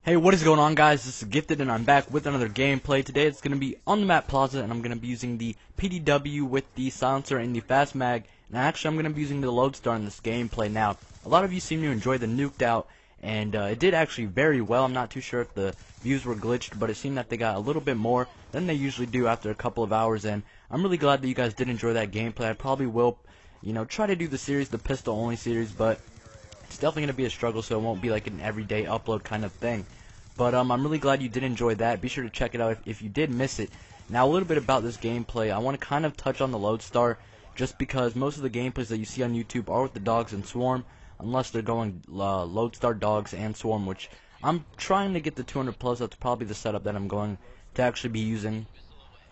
Hey, what is going on, guys? This is Gifted and I'm back with another gameplay. Today it's going to be on the map Plaza, and I'm going to be using the PDW with the silencer and the fast mag, and actually I'm going to be using the Lodestar in this gameplay. Now, a lot of you seem to enjoy the nuked out, and it did actually very well. I'm not too sure if the views were glitched, but it seemed that they got a little bit more than they usually do after a couple of hours, and I'm really glad that you guys did enjoy that gameplay. I probably will, try to do the series, the pistol only series, but it's definitely going to be a struggle, so it won't be like an everyday upload kind of thing. But I'm really glad you did enjoy that. Be sure to check it out if you did miss it. Now, a little bit about this gameplay. I want to kind of touch on the Lodestar, just because most of the gameplays that you see on YouTube are with the dogs and swarm, unless they're going Lodestar, dogs, and swarm, which I'm trying to get the 200 plus. That's probably the setup that I'm going to actually be using.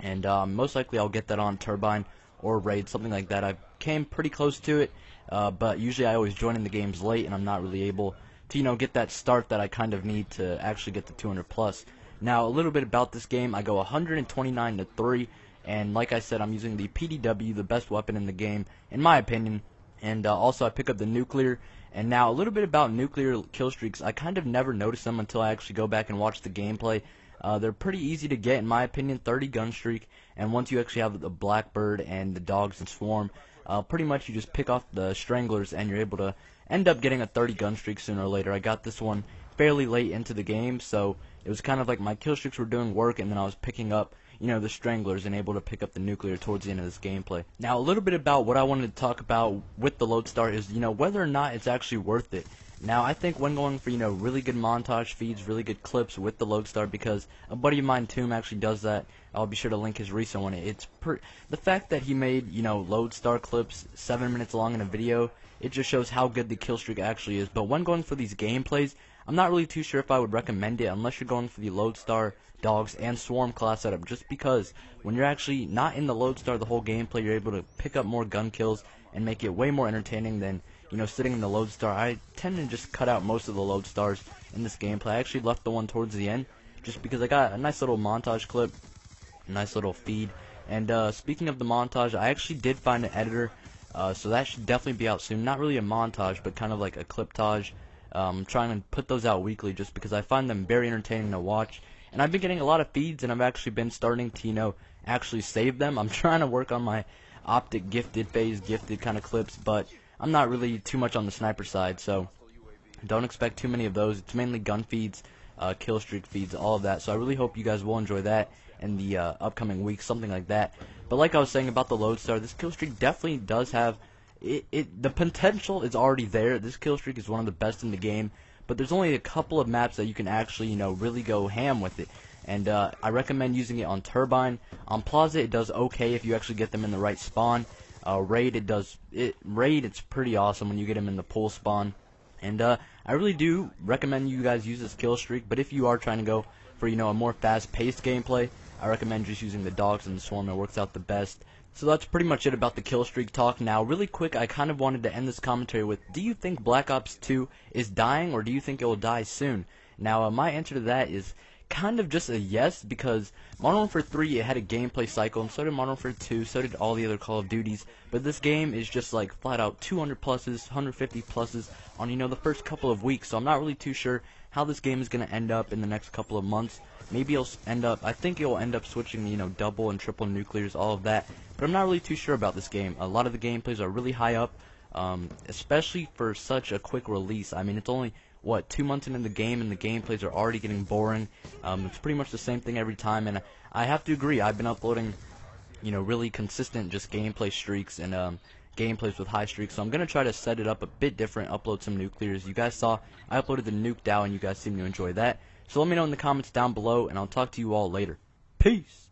And most likely I'll get that on Turbine or Raid, something like that. I came pretty close to it, but usually I always join in the games late, and I'm not really able to get that start that I kind of need to actually get the 200 plus. Now, a little bit about this game. I go 129 to 3, and like I said, I'm using the PDW, the best weapon in the game, in my opinion. And also, I pick up the nuclear. And now, a little bit about nuclear kill streaks. I kind of never noticed them until I actually go back and watch the gameplay. They're pretty easy to get, in my opinion. 30 gun streak, and once you actually have the Blackbird and the dogs and swarm, pretty much you just pick off the stranglers, and you're able to end up getting a 30 gun streak sooner or later. I got this one fairly late into the game, so it was kind of like my kill streaks were doing work, and then I was picking up, the stranglers and able to pick up the nuclear towards the end of this gameplay. Now, a little bit about what I wanted to talk about with the Lodestar is, whether or not it's actually worth it. Now, I think when going for, really good montage feeds, really good clips with the Lodestar, because a buddy of mine, Tomb, actually does that. I'll be sure to link his recent one. The fact that he made, Lodestar clips 7 minutes long in a video, it just shows how good the kill streak actually is. But when going for these gameplays, I'm not really too sure if I would recommend it unless you're going for the Lodestar, dogs, and swarm class setup, just because when you're actually not in the Lodestar the whole gameplay, you're able to pick up more gun kills and make it way more entertaining than sitting in the Lodestar. I tend to just cut out most of the Lodestars in this gameplay. I actually left the one towards the end just because I got a nice little montage clip, a nice little feed. And speaking of the montage, I actually did find an editor, so that should definitely be out soon. Not really a montage, but kind of like a cliptage. I'm trying to put those out weekly just because I find them very entertaining to watch. And I've been getting a lot of feeds, and I've actually been starting to, actually save them. I'm trying to work on my optic gifted phase, gifted kind of clips, but I'm not really too much on the sniper side, so don't expect too many of those. It's mainly gun feeds, kill streak feeds, all of that. So I really hope you guys will enjoy that in the upcoming weeks, something like that. But like I was saying about the Lodestar, this kill streak definitely does have the potential is already there. This kill streak is one of the best in the game, but there's only a couple of maps that you can actually really go ham with it. And I recommend using it on Turbine. On Plaza, it does okay if you actually get them in the right spawn. Raid, it's pretty awesome when you get them in the pool spawn. And I really do recommend you guys use this kill streak, but if you are trying to go for a more fast-paced gameplay, I recommend just using the dogs and the swarm. It works out the best. So that's pretty much it about the kill streak talk. Now, really quick, I kind of wanted to end this commentary with, do you think Black Ops 2 is dying, or do you think it will die soon? Now, my answer to that is kind of just a yes, because Modern Warfare 3, it had a gameplay cycle, and so did Modern Warfare 2, so did all the other Call of Duties, but this game is just like flat out 200 pluses, 150 pluses on the first couple of weeks, so I'm not really too sure how this game is going to end up in the next couple of months. Maybe I think it'll end up switching, double and triple nuclears, all of that, but I'm not really too sure about this game. A lot of the gameplays are really high up, especially for such a quick release. I mean, it's only, 2 months into the game, and the gameplays are already getting boring. It's pretty much the same thing every time, and I have to agree, I've been uploading, really consistent just gameplay streaks and gameplays with high streaks, so I'm going to try to set it up a bit different, upload some nuclears. You guys saw, I uploaded the nuked out, and you guys seem to enjoy that. So let me know in the comments down below, and I'll talk to you all later. Peace!